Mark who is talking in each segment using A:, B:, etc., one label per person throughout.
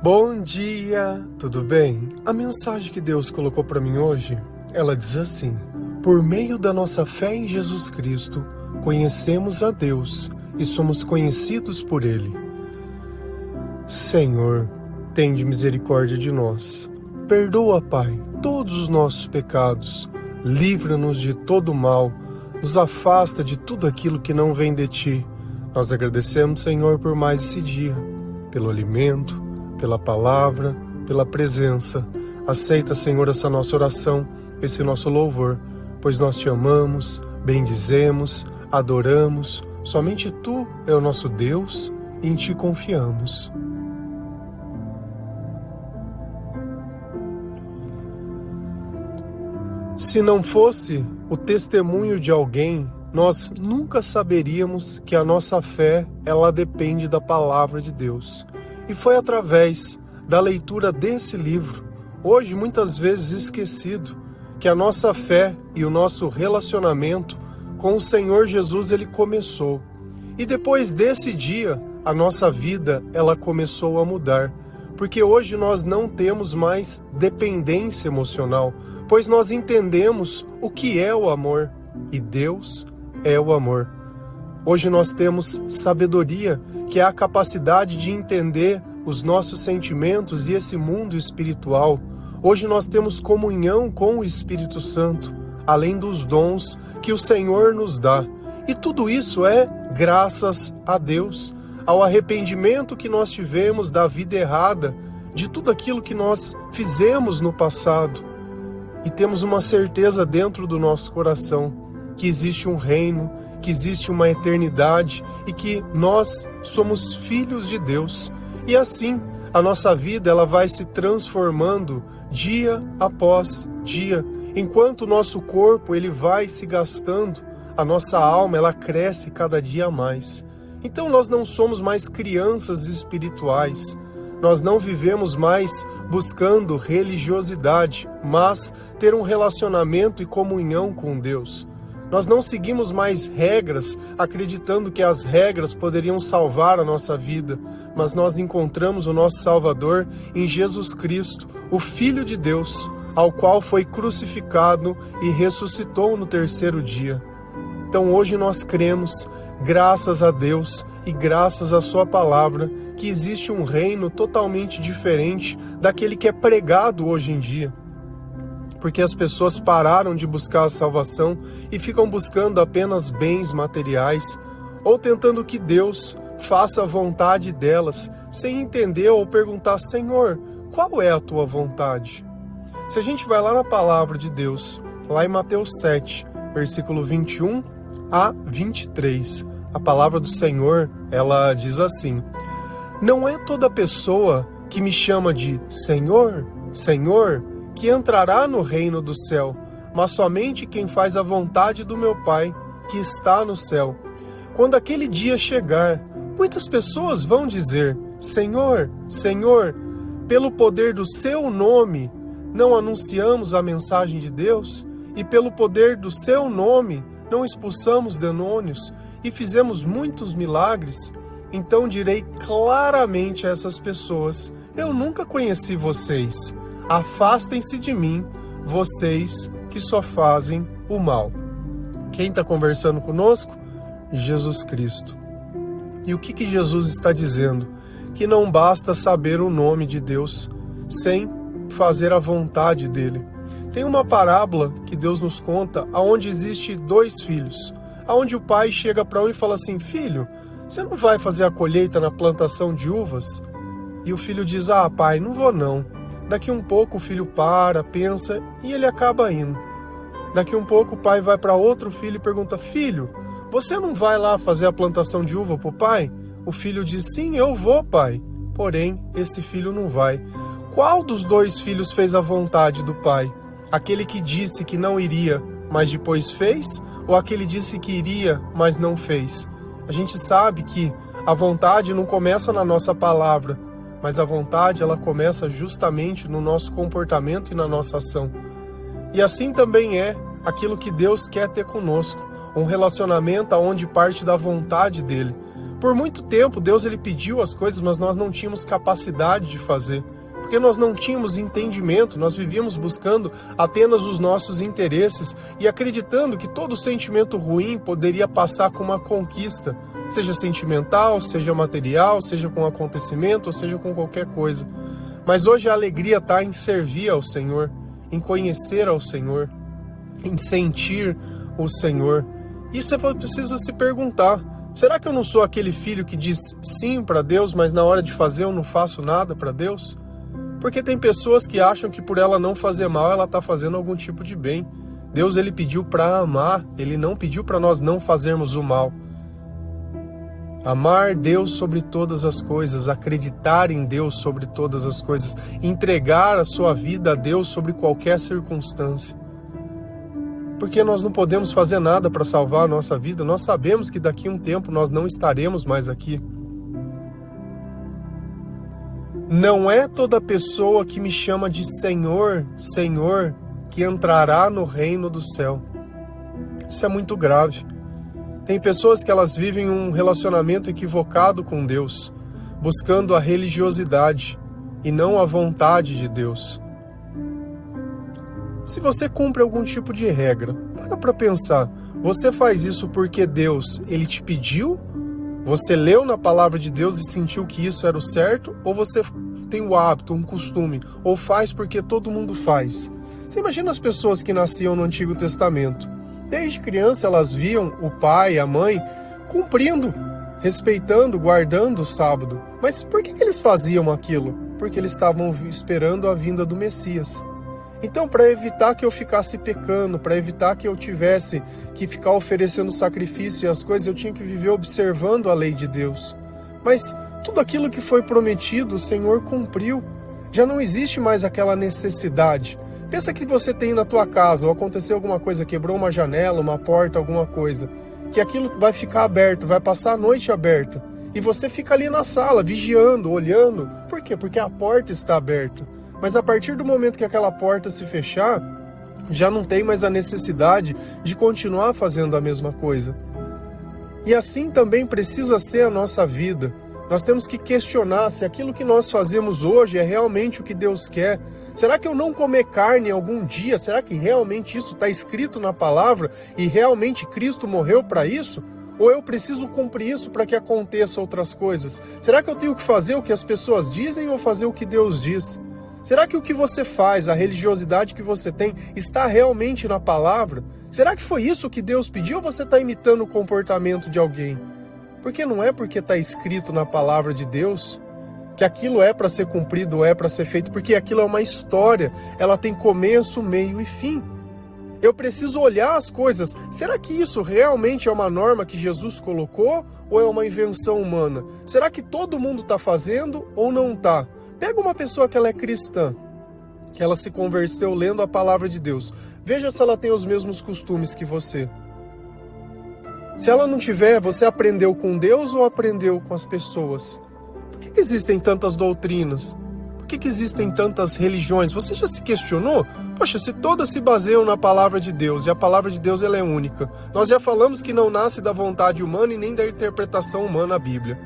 A: Bom dia, tudo bem? A mensagem que Deus colocou para mim hoje, ela diz assim: por meio da nossa fé em Jesus Cristo, conhecemos a Deus e somos conhecidos por Ele. Senhor, tende misericórdia de nós. Perdoa, Pai, todos os nossos pecados. Livra-nos de todo mal. Nos afasta de tudo aquilo que não vem de Ti. Nós agradecemos, Senhor, por mais esse dia, pelo alimento, pela palavra, pela presença. Aceita, Senhor, essa nossa oração, esse nosso louvor, pois nós Te amamos, bendizemos, adoramos. Somente Tu é o nosso Deus e em Ti confiamos. Se não fosse o testemunho de alguém, nós nunca saberíamos que a nossa fé, ela depende da palavra de Deus. E foi através da leitura desse livro, hoje muitas vezes esquecido, que a nossa fé e o nosso relacionamento com o Senhor Jesus, ele começou. E depois desse dia, a nossa vida, ela começou a mudar. Porque hoje nós não temos mais dependência emocional, pois nós entendemos o que é o amor, e Deus é o amor. Hoje nós temos sabedoria, que é a capacidade de entender os nossos sentimentos e esse mundo espiritual. Hoje nós temos comunhão com o Espírito Santo, além dos dons que o Senhor nos dá. E tudo isso é graças a Deus, ao arrependimento que nós tivemos da vida errada, de tudo aquilo que nós fizemos no passado. E temos uma certeza dentro do nosso coração, que existe um reino, que existe uma eternidade e que nós somos filhos de Deus. E assim, a nossa vida ela vai se transformando dia após dia. Enquanto o nosso corpo ele vai se gastando, a nossa alma ela cresce cada dia mais. Então nós não somos mais crianças espirituais. Nós não vivemos mais buscando religiosidade, mas ter um relacionamento e comunhão com Deus. Nós não seguimos mais regras, acreditando que as regras poderiam salvar a nossa vida, mas nós encontramos o nosso Salvador em Jesus Cristo, o Filho de Deus, ao qual foi crucificado e ressuscitou no terceiro dia. Então hoje nós cremos, graças a Deus e graças à Sua palavra, que existe um reino totalmente diferente daquele que é pregado hoje em dia. Porque as pessoas pararam de buscar a salvação e ficam buscando apenas bens materiais, ou tentando que Deus faça a vontade delas, sem entender ou perguntar: Senhor, qual é a Tua vontade? Se a gente vai lá na palavra de Deus, lá em Mateus 7, versículo 21 a 23, a palavra do Senhor, ela diz assim: não é toda pessoa que me chama de Senhor, Senhor, que entrará no reino do céu, mas somente quem faz a vontade do meu Pai, que está no céu. Quando aquele dia chegar, muitas pessoas vão dizer: Senhor, Senhor, pelo poder do Seu nome, não anunciamos a mensagem de Deus? E pelo poder do Seu nome, não expulsamos demônios e fizemos muitos milagres? Então direi claramente a essas pessoas: eu nunca conheci vocês. Afastem-se de mim, vocês que só fazem o mal. Quem está conversando conosco? Jesus Cristo. E o que Jesus está dizendo? Que não basta saber o nome de Deus sem fazer a vontade dele. Tem uma parábola que Deus nos conta, onde existe dois filhos, onde o pai chega para um e fala assim: filho, você não vai fazer a colheita na plantação de uvas? E o filho diz: ah, pai, não vou não. Daqui um pouco o filho para, pensa e ele acaba indo. Daqui um pouco o pai vai para outro filho e pergunta: filho, você não vai lá fazer a plantação de uva para o pai? O filho diz: sim, eu vou, pai. Porém, esse filho não vai. Qual dos dois filhos fez a vontade do pai? Aquele que disse que não iria, mas depois fez? Ou aquele que disse que iria, mas não fez? A gente sabe que a vontade não começa na nossa palavra, mas a vontade ela começa justamente no nosso comportamento e na nossa ação. E assim também é aquilo que Deus quer ter conosco, um relacionamento onde parte da vontade dele. Por muito tempo, Deus ele pediu as coisas, mas nós não tínhamos capacidade de fazer. Porque nós não tínhamos entendimento, nós vivíamos buscando apenas os nossos interesses e acreditando que todo sentimento ruim poderia passar com uma conquista, seja sentimental, seja material, seja com acontecimento, ou seja com qualquer coisa. Mas hoje a alegria está em servir ao Senhor, em conhecer ao Senhor, em sentir o Senhor. E você precisa se perguntar, será que eu não sou aquele filho que diz sim para Deus, mas na hora de fazer eu não faço nada para Deus? Porque tem pessoas que acham que por ela não fazer mal, ela está fazendo algum tipo de bem. Deus ele pediu para amar, ele não pediu para nós não fazermos o mal. Amar Deus sobre todas as coisas, acreditar em Deus sobre todas as coisas, entregar a sua vida a Deus sobre qualquer circunstância. Porque nós não podemos fazer nada para salvar a nossa vida, nós sabemos que daqui a um tempo nós não estaremos mais aqui. Não é toda pessoa que me chama de Senhor, Senhor, que entrará no reino do céu. Isso é muito grave. Tem pessoas que elas vivem um relacionamento equivocado com Deus, buscando a religiosidade e não a vontade de Deus. Se você cumpre algum tipo de regra, para pensar, você faz isso porque Deus, ele te pediu? Você leu na palavra de Deus e sentiu que isso era o certo? Ou você tem o hábito, um costume, ou faz porque todo mundo faz? Você imagina as pessoas que nasciam no Antigo Testamento. Desde criança elas viam o pai, a mãe, cumprindo, respeitando, guardando o sábado. Mas por que eles faziam aquilo? Porque eles estavam esperando a vinda do Messias. Então, para evitar que eu ficasse pecando, para evitar que eu tivesse que ficar oferecendo sacrifício e as coisas, eu tinha que viver observando a lei de Deus. Mas tudo aquilo que foi prometido, o Senhor cumpriu. Já não existe mais aquela necessidade. Pensa que você tem na tua casa, ou aconteceu alguma coisa, quebrou uma janela, uma porta, alguma coisa, que aquilo vai ficar aberto, vai passar a noite aberta. E você fica ali na sala, vigiando, olhando. Por quê? Porque a porta está aberta. Mas a partir do momento que aquela porta se fechar, já não tem mais a necessidade de continuar fazendo a mesma coisa. E assim também precisa ser a nossa vida. Nós temos que questionar se aquilo que nós fazemos hoje é realmente o que Deus quer. Será que eu não comer carne algum dia? Será que realmente isso está escrito na palavra e realmente Cristo morreu para isso? Ou eu preciso cumprir isso para que aconteçam outras coisas? Será que eu tenho que fazer o que as pessoas dizem ou fazer o que Deus diz? Será que o que você faz, a religiosidade que você tem, está realmente na palavra? Será que foi isso que Deus pediu ou você está imitando o comportamento de alguém? Porque não é porque está escrito na palavra de Deus que aquilo é para ser cumprido, é para ser feito, porque aquilo é uma história, ela tem começo, meio e fim. Eu preciso olhar as coisas. Será que isso realmente é uma norma que Jesus colocou ou é uma invenção humana? Será que todo mundo está fazendo ou não está? Pega uma pessoa que ela é cristã, que ela se converteu lendo a palavra de Deus. Veja se ela tem os mesmos costumes que você. Se ela não tiver, você aprendeu com Deus ou aprendeu com as pessoas? Por que existem tantas doutrinas? Por que existem tantas religiões? Você já se questionou? Poxa, se todas se baseiam na palavra de Deus, e a palavra de Deus ela é única. Nós já falamos que não nasce da vontade humana e nem da interpretação humana a Bíblia.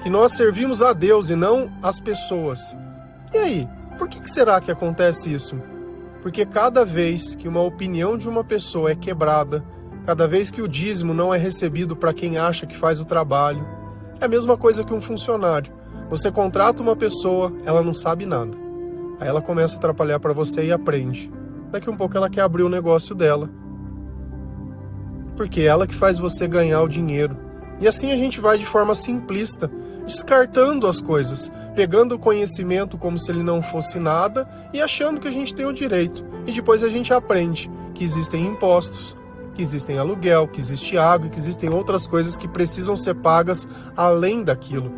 A: Que nós servimos a Deus e não as pessoas. E aí, por que será que acontece isso? Porque cada vez que uma opinião de uma pessoa é quebrada, cada vez que o dízimo não é recebido para quem acha que faz o trabalho, é a mesma coisa que um funcionário. Você contrata uma pessoa, ela não sabe nada. Aí ela começa a atrapalhar para você e aprende. Daqui a um pouco ela quer abrir o negócio dela. Porque é ela que faz você ganhar o dinheiro. E assim a gente vai de forma simplista, descartando as coisas, pegando o conhecimento como se ele não fosse nada e achando que a gente tem o direito. E depois a gente aprende que existem impostos, que existem aluguel, que existe água, que existem outras coisas que precisam ser pagas além daquilo.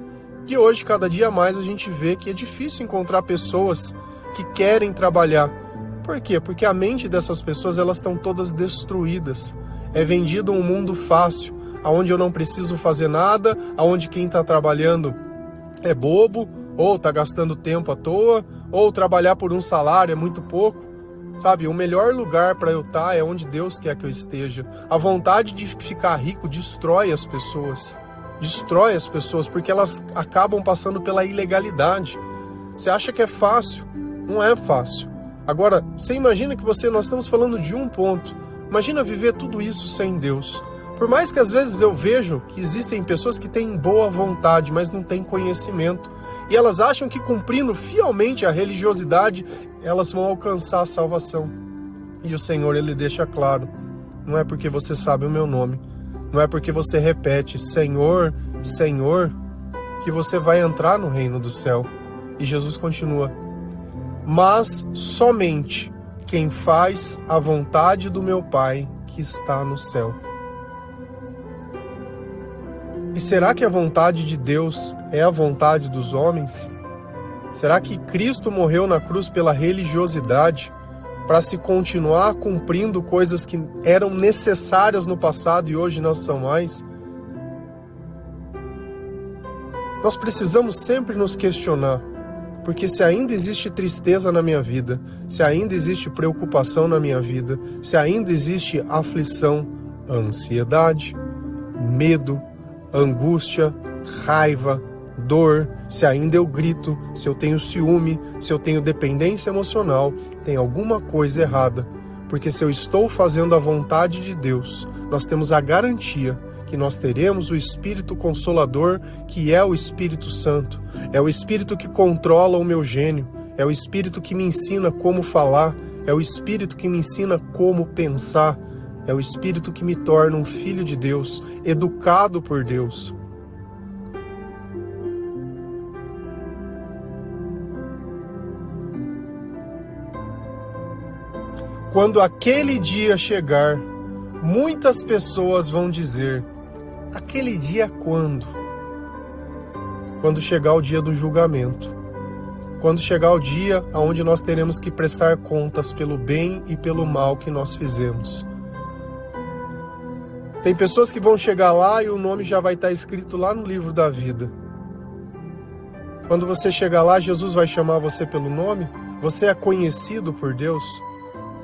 A: E hoje, cada dia mais, a gente vê que é difícil encontrar pessoas que querem trabalhar. Por quê? Porque a mente dessas pessoas, elas estão todas destruídas. É vendido um mundo fácil, onde eu não preciso fazer nada, onde quem está trabalhando é bobo, ou está gastando tempo à toa, ou trabalhar por um salário é muito pouco. Sabe, o melhor lugar para eu estar é onde Deus quer que eu esteja. A vontade de ficar rico destrói as pessoas. destrói as pessoas, porque elas acabam passando pela ilegalidade. Você acha que é fácil? Não é fácil. Agora, você imagina que nós estamos falando de um ponto. Imagina viver tudo isso sem Deus. Por mais que às vezes eu vejo que existem pessoas que têm boa vontade, mas não têm conhecimento. E elas acham que cumprindo fielmente a religiosidade, elas vão alcançar a salvação. E o Senhor, Ele deixa claro, não é porque você sabe o meu nome, não é porque você repete Senhor, Senhor, que você vai entrar no reino do céu. E Jesus continua, mas somente quem faz a vontade do meu Pai que está no céu. E será que a vontade de Deus é a vontade dos homens? Será que Cristo morreu na cruz pela religiosidade para se continuar cumprindo coisas que eram necessárias no passado e hoje não são mais? Nós precisamos sempre nos questionar, porque se ainda existe tristeza na minha vida, se ainda existe preocupação na minha vida, se ainda existe aflição, ansiedade, medo, angústia, raiva, dor, se ainda eu grito, se eu tenho ciúme, se eu tenho dependência emocional, tem alguma coisa errada. Porque se eu estou fazendo a vontade de Deus, nós temos a garantia que nós teremos o Espírito Consolador, que é o Espírito Santo. É o Espírito que controla o meu gênio, é o Espírito que me ensina como falar, é o Espírito que me ensina como pensar, é o Espírito que me torna um filho de Deus, educado por Deus. Quando aquele dia chegar, muitas pessoas vão dizer, aquele dia quando? Quando chegar o dia do julgamento. Quando chegar o dia onde nós teremos que prestar contas pelo bem e pelo mal que nós fizemos. Tem pessoas que vão chegar lá e o nome já vai estar escrito lá no livro da vida. Quando você chegar lá, Jesus vai chamar você pelo nome? Você é conhecido por Deus?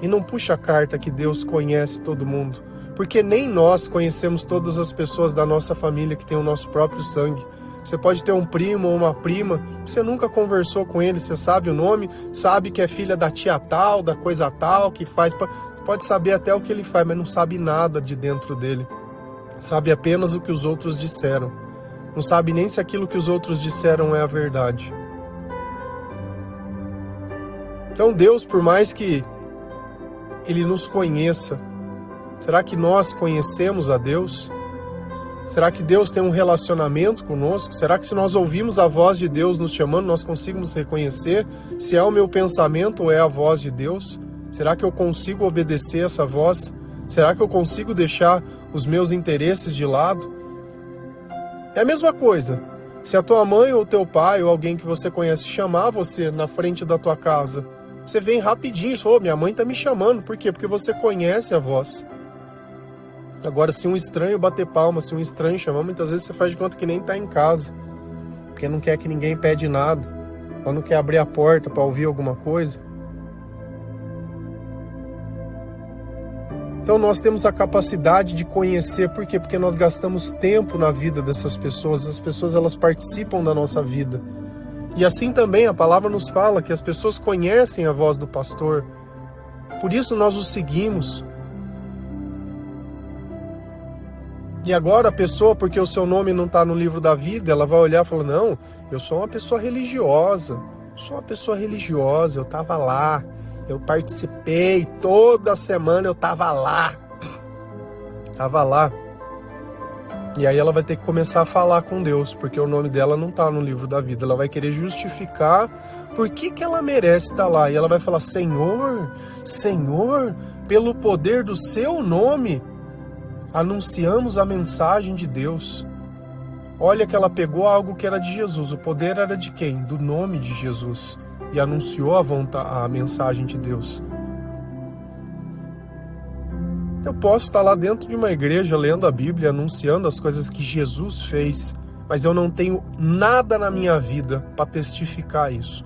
A: E não puxa a carta que Deus conhece todo mundo. Porque nem nós conhecemos todas as pessoas da nossa família que tem o nosso próprio sangue. Você pode ter um primo ou uma prima, você nunca conversou com ele, você sabe o nome, sabe que é filha da tia tal, da coisa tal, que faz... Você pode saber até o que ele faz, mas não sabe nada de dentro dele. Sabe apenas o que os outros disseram. Não sabe nem se aquilo que os outros disseram é a verdade. Então Deus, por mais que Ele nos conheça, será que nós conhecemos a Deus? Será que Deus tem um relacionamento conosco? Será que se nós ouvimos a voz de Deus nos chamando, nós conseguimos reconhecer se é o meu pensamento ou é a voz de Deus? Será que eu consigo obedecer essa voz? Será que eu consigo deixar os meus interesses de lado? É a mesma coisa. Se a tua mãe ou teu pai ou alguém que você conhece chamar você na frente da tua casa, você vem rapidinho e fala, minha mãe está me chamando. Por quê? Porque você conhece a voz. Agora, se um estranho bater palma, se um estranho chamar, muitas vezes você faz de conta que nem está em casa. Porque não quer que ninguém pede nada. Ou não quer abrir a porta para ouvir alguma coisa. Então nós temos a capacidade de conhecer. Por quê? Porque nós gastamos tempo na vida dessas pessoas. As pessoas, elas participam da nossa vida. E assim também a palavra nos fala que as pessoas conhecem a voz do pastor. Por isso nós o seguimos. E agora a pessoa, porque o seu nome não está no livro da vida, ela vai olhar e falar, não, eu sou uma pessoa religiosa. Eu estava lá. Eu participei, toda semana eu estava lá. E aí ela vai ter que começar a falar com Deus, porque o nome dela não está no livro da vida. Ela vai querer justificar por que ela merece estar lá. E ela vai falar, Senhor, pelo poder do seu nome, anunciamos a mensagem de Deus. Olha que ela pegou algo que era de Jesus. O poder era de quem? Do nome de Jesus. E anunciou a mensagem de Deus. Eu posso estar lá dentro de uma igreja lendo a Bíblia, anunciando as coisas que Jesus fez, mas eu não tenho nada na minha vida para testificar isso.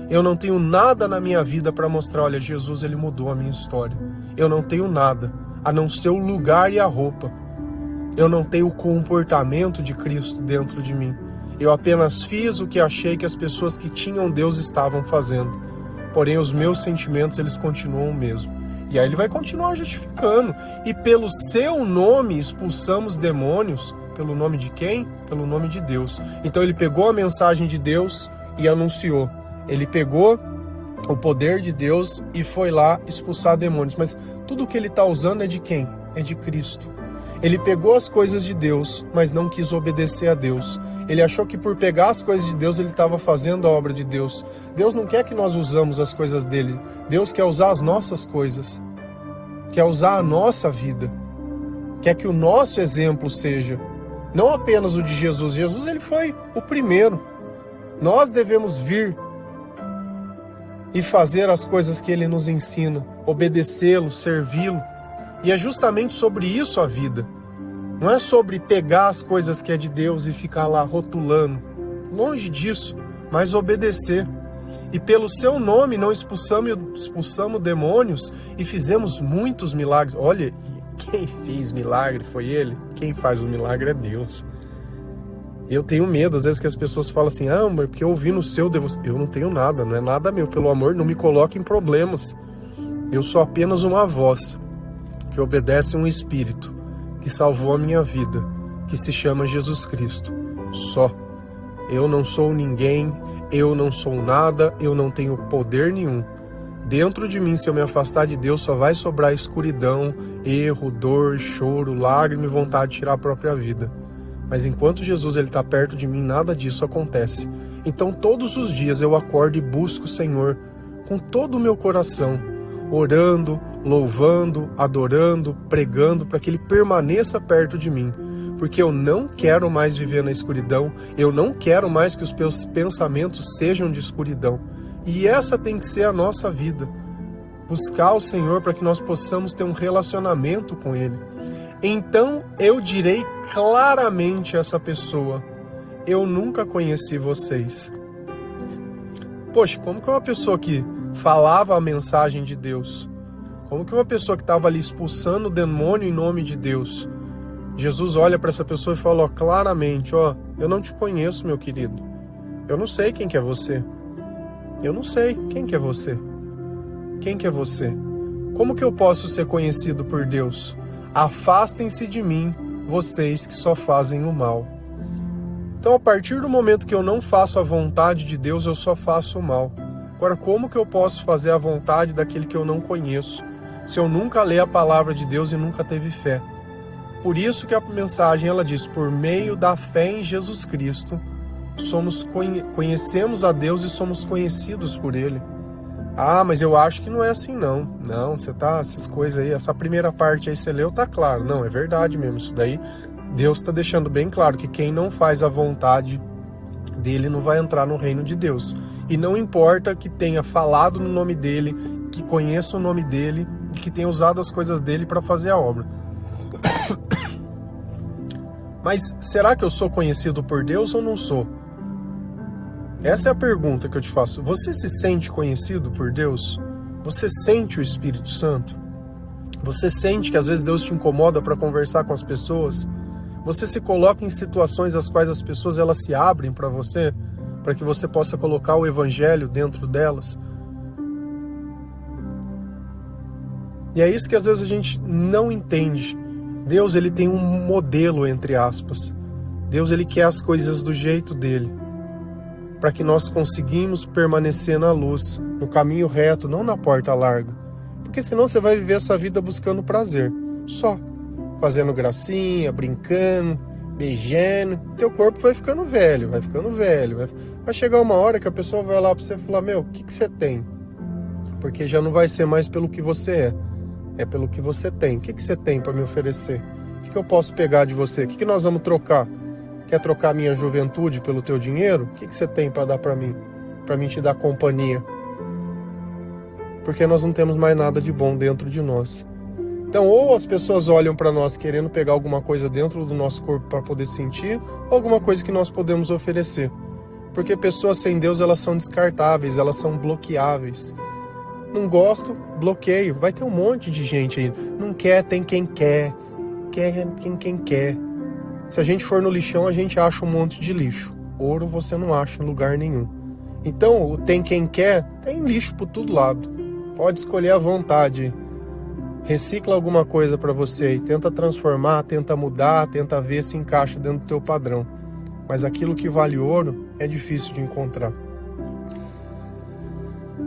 A: Eu não tenho nada na minha vida para mostrar, olha, Jesus, ele mudou a minha história. Eu não tenho nada, a não ser o lugar e a roupa. Eu não tenho o comportamento de Cristo dentro de mim. Eu apenas fiz o que achei que as pessoas que tinham Deus estavam fazendo. Porém, os meus sentimentos, eles continuam o mesmo. E aí ele vai continuar justificando. E pelo seu nome expulsamos demônios. Pelo nome de quem? Pelo nome de Deus. Então ele pegou a mensagem de Deus e anunciou. Ele pegou o poder de Deus e foi lá expulsar demônios. Mas tudo que ele está usando é de quem? É de Cristo. Ele pegou as coisas de Deus, mas não quis obedecer a Deus. Ele achou que por pegar as coisas de Deus, ele estava fazendo a obra de Deus. Deus não quer que nós usamos as coisas dele. Deus quer usar as nossas coisas. Quer usar a nossa vida. Quer que o nosso exemplo seja não apenas o de Jesus. Jesus, ele foi o primeiro. Nós devemos vir e fazer as coisas que ele nos ensina. Obedecê-lo, servi-lo. E é justamente sobre isso a vida. Não é sobre pegar as coisas que é de Deus e ficar lá rotulando. Longe disso, mas obedecer. E pelo seu nome não expulsamos demônios e fizemos muitos milagres. Olha, quem fez milagre foi ele. Quem faz o milagre é Deus. Eu tenho medo, às vezes, que as pessoas falam assim, mas porque eu ouvi no seu devocional. Eu não tenho nada, não é nada meu. Pelo amor, não me coloque em problemas. Eu sou apenas uma voz que obedece um Espírito que salvou a minha vida, que se chama Jesus Cristo. Só. Eu não sou ninguém, eu não sou nada, eu não tenho poder nenhum. Dentro de mim, se eu me afastar de Deus, só vai sobrar escuridão, erro, dor, choro, lágrima e vontade de tirar a própria vida. Mas enquanto Jesus está perto de mim, nada disso acontece. Então todos os dias eu acordo e busco o Senhor com todo o meu coração, orando, louvando, adorando, pregando, para que Ele permaneça perto de mim. Porque eu não quero mais viver na escuridão, eu não quero mais que os meus pensamentos sejam de escuridão. E essa tem que ser a nossa vida. Buscar o Senhor para que nós possamos ter um relacionamento com Ele. Então eu direi claramente a essa pessoa, eu nunca conheci vocês. Poxa, como que uma pessoa que falava a mensagem de Deus, como que uma pessoa que estava ali expulsando o demônio em nome de Deus, Jesus olha para essa pessoa e fala claramente, eu não te conheço, meu querido. Eu não sei quem que é você. Eu não sei quem que é você. Quem que é você? Como que eu posso ser conhecido por Deus? Afastem-se de mim, vocês que só fazem o mal. Então, a partir do momento que eu não faço a vontade de Deus, eu só faço o mal. Agora, como que eu posso fazer a vontade daquele que eu não conheço, se eu nunca ler a palavra de Deus e nunca teve fé? Por isso que a mensagem ela diz, por meio da fé em Jesus Cristo, conhecemos a Deus e somos conhecidos por Ele. Mas eu acho que não é assim não. Não, essas coisas aí, essa primeira parte aí você leu, tá claro. Não, é verdade mesmo, isso daí Deus está deixando bem claro que quem não faz a vontade dele não vai entrar no reino de Deus. E não importa que tenha falado no nome dele, que conheça o nome dele e que tenha usado as coisas dele para fazer a obra. Mas será que eu sou conhecido por Deus ou não sou? Essa é a pergunta que eu te faço. Você se sente conhecido por Deus? Você sente o Espírito Santo? Você sente que às vezes Deus te incomoda para conversar com as pessoas? Você se coloca em situações as quais as pessoas elas se abrem para você, para que você possa colocar o Evangelho dentro delas? E é isso que às vezes a gente não entende. Deus ele tem um modelo, entre aspas. Deus ele quer as coisas do jeito dele, para que nós conseguimos permanecer na luz, no caminho reto, não na porta larga. Porque senão você vai viver essa vida buscando prazer, só. Fazendo gracinha, brincando, beijando. Teu corpo vai ficando velho, vai ficando velho. Vai chegar uma hora que a pessoa vai lá para você e falar, o que você tem? Porque já não vai ser mais pelo que você é pelo que você tem. O que você tem para me oferecer? O que eu posso pegar de você? O que nós vamos trocar? Quer trocar minha juventude pelo teu dinheiro? O que você tem para dar para mim? Para mim te dar companhia? Porque nós não temos mais nada de bom dentro de nós. Então, ou as pessoas olham para nós querendo pegar alguma coisa dentro do nosso corpo para poder sentir, ou alguma coisa que nós podemos oferecer. Porque pessoas sem Deus, elas são descartáveis, elas são bloqueáveis. Não gosto, bloqueio. Vai ter um monte de gente aí. Não quer, tem quem quer. Quer quem quer. Se a gente for no lixão, a gente acha um monte de lixo. Ouro você não acha em lugar nenhum. Então, o tem quem quer, tem lixo por todo lado. Pode escolher à vontade. Recicla alguma coisa para você e tenta transformar, tenta mudar, tenta ver se encaixa dentro do teu padrão. Mas aquilo que vale ouro é difícil de encontrar.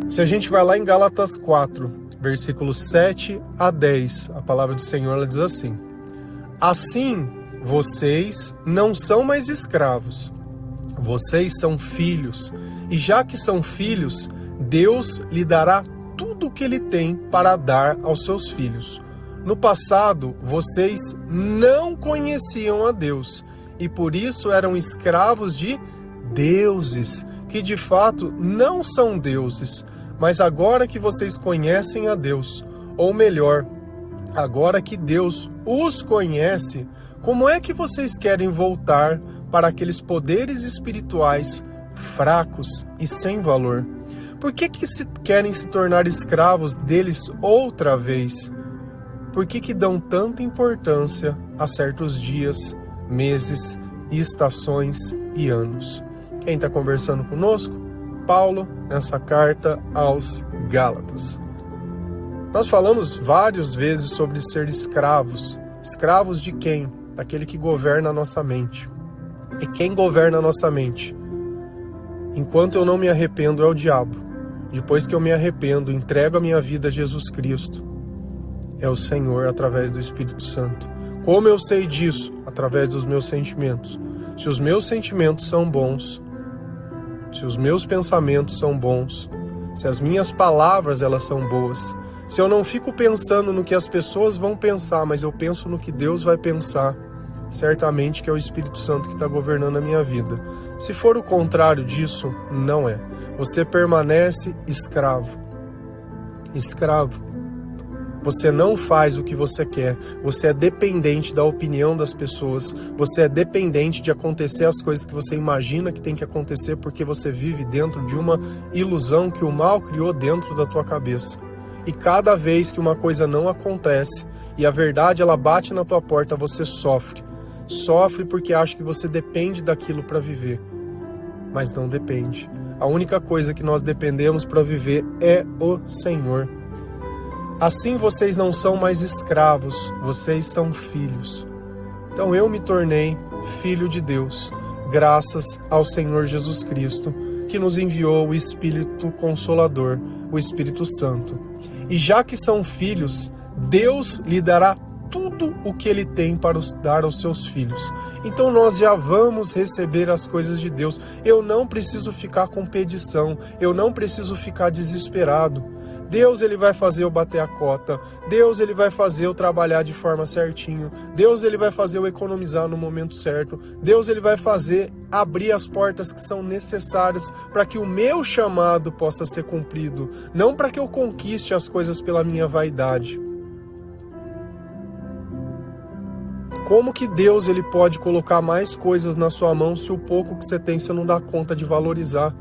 A: Se a gente vai lá em Gálatas 4, versículos 7 a 10, a palavra do Senhor ela diz assim: assim, vocês não são mais escravos, vocês são filhos, e já que são filhos, Deus lhe dará tudo o que Ele tem para dar aos seus filhos. No passado, vocês não conheciam a Deus, e por isso eram escravos de deuses, que de fato não são deuses. Mas agora que vocês conhecem a Deus, ou melhor, agora que Deus os conhece, como é que vocês querem voltar para aqueles poderes espirituais fracos e sem valor? Por que querem se tornar escravos deles outra vez? Por que dão tanta importância a certos dias, meses e estações e anos? Quem está conversando conosco? Paulo, nessa carta aos Gálatas. Nós falamos várias vezes sobre ser escravos. Escravos de quem? Daquele que governa a nossa mente. E quem governa a nossa mente? Enquanto eu não me arrependo, é o diabo. Depois que eu me arrependo, entrego a minha vida a Jesus Cristo, é o Senhor através do Espírito Santo. Como eu sei disso? Através dos meus sentimentos. Se os meus sentimentos são bons, se os meus pensamentos são bons, se as minhas palavras elas são boas, se eu não fico pensando no que as pessoas vão pensar, mas eu penso no que Deus vai pensar, certamente que é o Espírito Santo que está governando a minha vida. Se for o contrário disso, não é. Você permanece escravo. Escravo. Você não faz o que você quer, você é dependente da opinião das pessoas, você é dependente de acontecer as coisas que você imagina que tem que acontecer porque você vive dentro de uma ilusão que o mal criou dentro da tua cabeça. E cada vez que uma coisa não acontece e a verdade ela bate na tua porta, você sofre. Sofre porque acha que você depende daquilo para viver, mas não depende. A única coisa que nós dependemos para viver é o Senhor. Assim vocês não são mais escravos, vocês são filhos. Então eu me tornei filho de Deus, graças ao Senhor Jesus Cristo, que nos enviou o Espírito Consolador, o Espírito Santo. E já que são filhos, Deus lhe dará tudo o que Ele tem para dar aos seus filhos. Então nós já vamos receber as coisas de Deus. Eu não preciso ficar com pedição, eu não preciso ficar desesperado. Deus ele vai fazer eu bater a cota, Deus ele vai fazer eu trabalhar de forma certinho, Deus ele vai fazer eu economizar no momento certo, Deus ele vai fazer abrir as portas que são necessárias para que o meu chamado possa ser cumprido, não para que eu conquiste as coisas pela minha vaidade. Como que Deus ele pode colocar mais coisas na sua mão se o pouco que você tem você não dá conta de valorizar?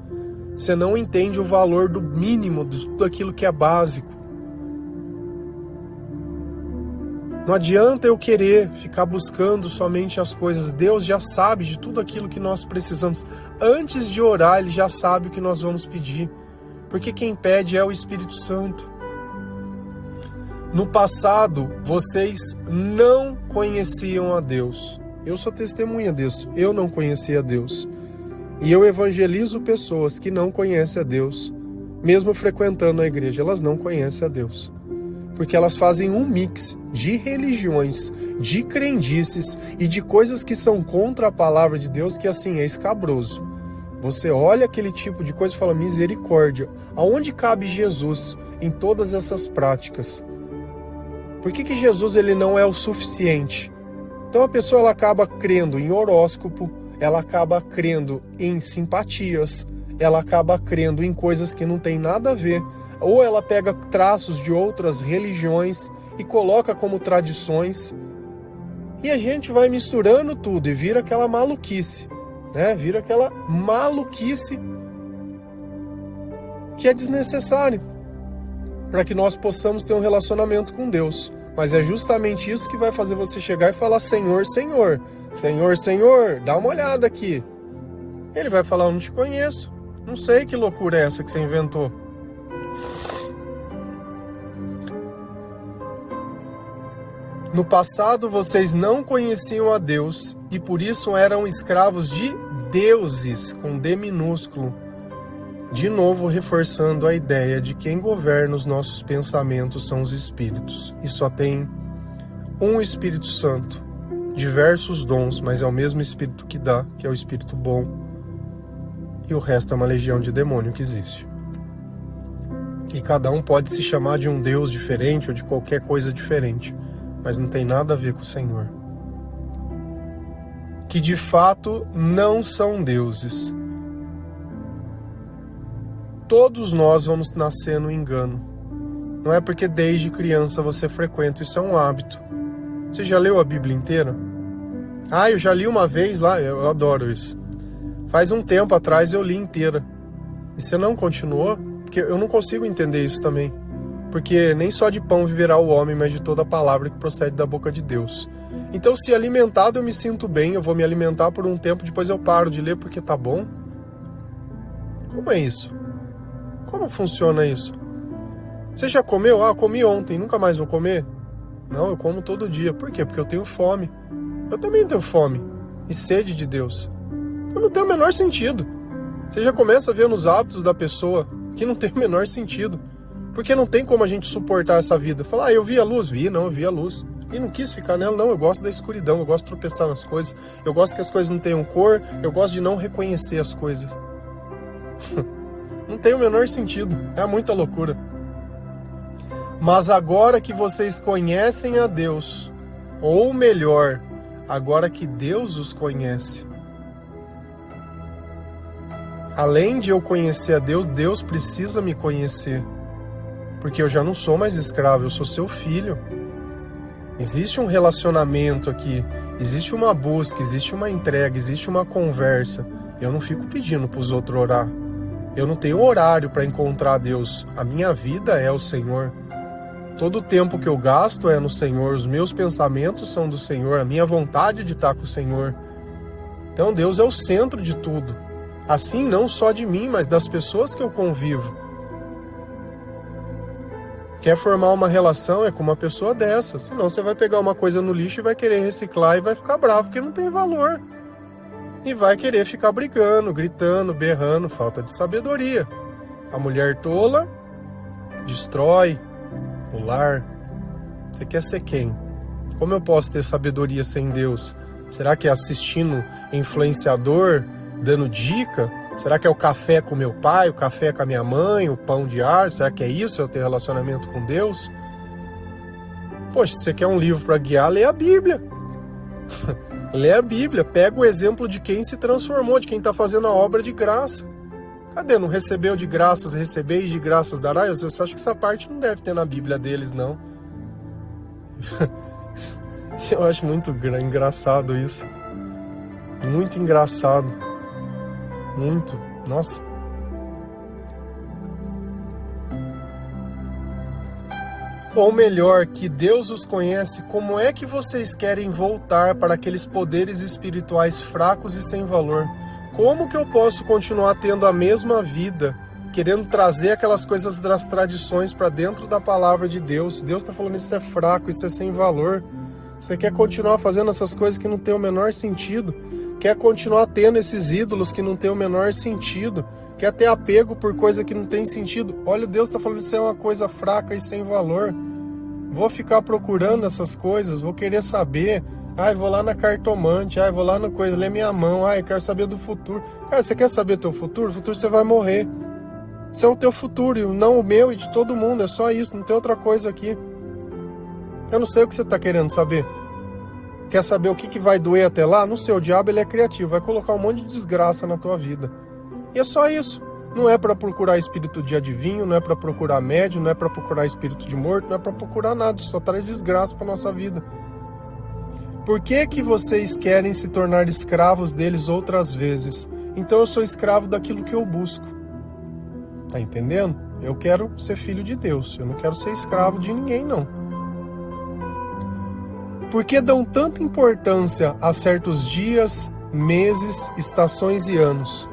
A: Você não entende o valor do mínimo, de tudo aquilo que é básico. Não adianta eu querer ficar buscando somente as coisas. Deus já sabe de tudo aquilo que nós precisamos. Antes de orar, Ele já sabe o que nós vamos pedir. Porque quem pede é o Espírito Santo. No passado, vocês não conheciam a Deus. Eu sou testemunha disso. Eu não conhecia a Deus. E eu evangelizo pessoas que não conhecem a Deus, mesmo frequentando a igreja, elas não conhecem a Deus. Porque elas fazem um mix de religiões, de crendices e de coisas que são contra a palavra de Deus, que assim, é escabroso. Você olha aquele tipo de coisa e fala, misericórdia, aonde cabe Jesus em todas essas práticas? Por que Jesus ele não é o suficiente? Então a pessoa ela acaba crendo em horóscopo, ela acaba crendo em simpatias, ela acaba crendo em coisas que não tem nada a ver, ou ela pega traços de outras religiões e coloca como tradições, e a gente vai misturando tudo e vira aquela maluquice, né? Vira aquela maluquice que é desnecessária para que nós possamos ter um relacionamento com Deus. Mas é justamente isso que vai fazer você chegar e falar, Senhor, Senhor. Senhor, Senhor, dá uma olhada aqui. Ele vai falar, eu não te conheço. Não sei que loucura é essa que você inventou. No passado vocês não conheciam a Deus e por isso eram escravos de deuses, com D minúsculo. De novo reforçando a ideia de que quem governa os nossos pensamentos são os espíritos. E só tem um Espírito Santo, diversos dons, mas é o mesmo Espírito que dá, que é o Espírito bom. E o resto é uma legião de demônio que existe. E cada um pode se chamar de um Deus diferente ou de qualquer coisa diferente, mas não tem nada a ver com o Senhor. Que de fato não são deuses. Todos nós vamos nascer no engano. Não é porque desde criança você frequenta, isso é um hábito. Você já leu a Bíblia inteira? Eu já li uma vez lá, eu adoro isso. Faz um tempo atrás eu li inteira. E você não continuou? Porque eu não consigo entender isso também. Porque nem só de pão viverá o homem, mas de toda a palavra que procede da boca de Deus. Então, se alimentado eu me sinto bem, eu vou me alimentar por um tempo, depois eu paro de ler porque tá bom? Como é isso? Como funciona isso? Você já comeu? Comi ontem, nunca mais vou comer? Não, eu como todo dia. Por quê? Porque eu tenho fome. Eu também tenho fome e sede de Deus. Então não tem o menor sentido. Você já começa a ver nos hábitos da pessoa que não tem o menor sentido. Porque não tem como a gente suportar essa vida. Falar, eu vi a luz? Eu vi a luz. E não quis ficar nela, não. Eu gosto da escuridão, eu gosto de tropeçar nas coisas. Eu gosto que as coisas não tenham cor, eu gosto de não reconhecer as coisas. Não tem o menor sentido, é muita loucura. Mas agora que vocês conhecem a Deus, ou melhor, agora que Deus os conhece, além de eu conhecer a Deus, Deus precisa me conhecer, porque eu já não sou mais escravo, eu sou seu filho. Existe um relacionamento aqui, existe uma busca, existe uma entrega, existe uma conversa. Eu não fico pedindo para os outros orar. Eu não tenho horário para encontrar Deus. A minha vida é o Senhor. Todo o tempo que eu gasto é no Senhor. Os meus pensamentos são do Senhor. A minha vontade de estar com o Senhor. Então Deus é o centro de tudo. Assim, não só de mim, mas das pessoas que eu convivo. Quer formar uma relação é com uma pessoa dessa. Senão você vai pegar uma coisa no lixo e vai querer reciclar e vai ficar bravo porque não tem valor. E vai querer ficar brigando, gritando, berrando, falta de sabedoria. A mulher tola destrói o lar. Você quer ser quem? Como eu posso ter sabedoria sem Deus? Será que é assistindo influenciador, dando dica? Será que é o café com meu pai, o café com a minha mãe, o pão diário? Será que é isso, eu ter relacionamento com Deus? Poxa, se você quer um livro para guiar, lê a Bíblia. Lê a Bíblia, pega o exemplo de quem se transformou, de quem está fazendo a obra de graça. Cadê? Não recebeu de graças, recebeis de graças dará? Eu acho que essa parte não deve ter na Bíblia deles, não. Eu acho muito engraçado isso. Muito engraçado. Muito. Nossa. Ou melhor, que Deus os conhece, como é que vocês querem voltar para aqueles poderes espirituais fracos e sem valor? Como que eu posso continuar tendo a mesma vida, querendo trazer aquelas coisas das tradições para dentro da palavra de Deus? Deus está falando isso é fraco, isso é sem valor. Você quer continuar fazendo essas coisas que não tem o menor sentido? Quer continuar tendo esses ídolos que não tem o menor sentido? Quer ter apego por coisa que não tem sentido? Olha, Deus está falando isso é uma coisa fraca e sem valor. Vou ficar procurando essas coisas, vou querer saber. Vou lá na cartomante, vou lá na coisa, ler minha mão, eu quero saber do futuro. Cara, você quer saber do teu futuro? O futuro você vai morrer. Isso é o teu futuro, não o meu e de todo mundo, é só isso, não tem outra coisa aqui. Eu não sei o que você está querendo saber. Quer saber o que vai doer até lá? Não sei, o diabo ele é criativo, vai colocar um monte de desgraça na tua vida. E é só isso. Não é para procurar espírito de adivinho, não é para procurar médium, não é para procurar espírito de morto, não é para procurar nada, só traz desgraça para nossa vida. Por que vocês querem se tornar escravos deles outras vezes? Então eu sou escravo daquilo que eu busco. Tá entendendo? Eu quero ser filho de Deus, eu não quero ser escravo de ninguém, não. Por que dão tanta importância a certos dias, meses, estações e anos?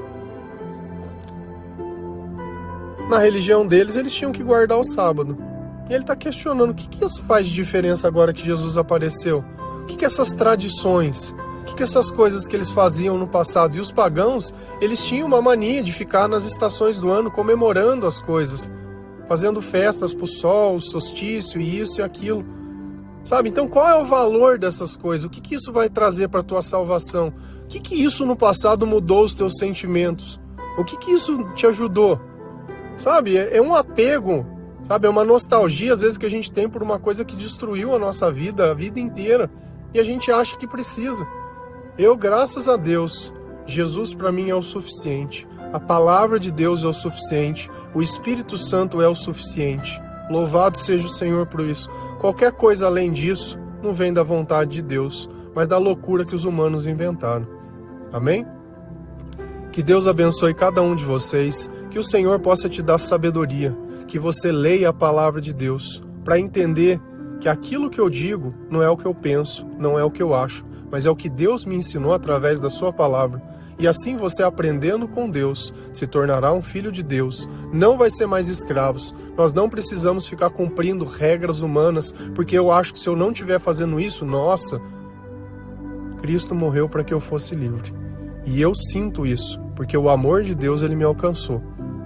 A: Na religião deles, eles tinham que guardar o sábado. E ele está questionando o que isso faz de diferença agora que Jesus apareceu? O que essas tradições, o que essas coisas que eles faziam no passado? E os pagãos, eles tinham uma mania de ficar nas estações do ano comemorando as coisas, fazendo festas para o sol, o solstício, e isso e aquilo. Sabe? Então qual é o valor dessas coisas? O que isso vai trazer para a tua salvação? O que isso no passado mudou os teus sentimentos? O que isso te ajudou? Sabe? É um apego, sabe? É uma nostalgia às vezes que a gente tem por uma coisa que destruiu a nossa vida, a vida inteira, e a gente acha que precisa. Eu, graças a Deus, Jesus para mim é o suficiente. A palavra de Deus é o suficiente. O Espírito Santo é o suficiente. Louvado seja o Senhor por isso. Qualquer coisa além disso não vem da vontade de Deus, mas da loucura que os humanos inventaram. Amém? Que Deus abençoe cada um de vocês, que o Senhor possa te dar sabedoria, que você leia a palavra de Deus, para entender que aquilo que eu digo não é o que eu penso, não é o que eu acho, mas é o que Deus me ensinou através da sua palavra. E assim você, aprendendo com Deus, se tornará um filho de Deus, não vai ser mais escravos. Nós não precisamos ficar cumprindo regras humanas, porque eu acho que se eu não estiver fazendo isso, nossa, Cristo morreu para que eu fosse livre. E eu sinto isso, porque o amor de Deus ele me alcançou.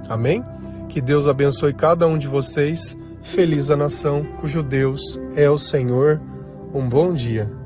A: Amém? Que Deus abençoe cada um de vocês. Feliz a nação cujo Deus é o Senhor. Um bom dia.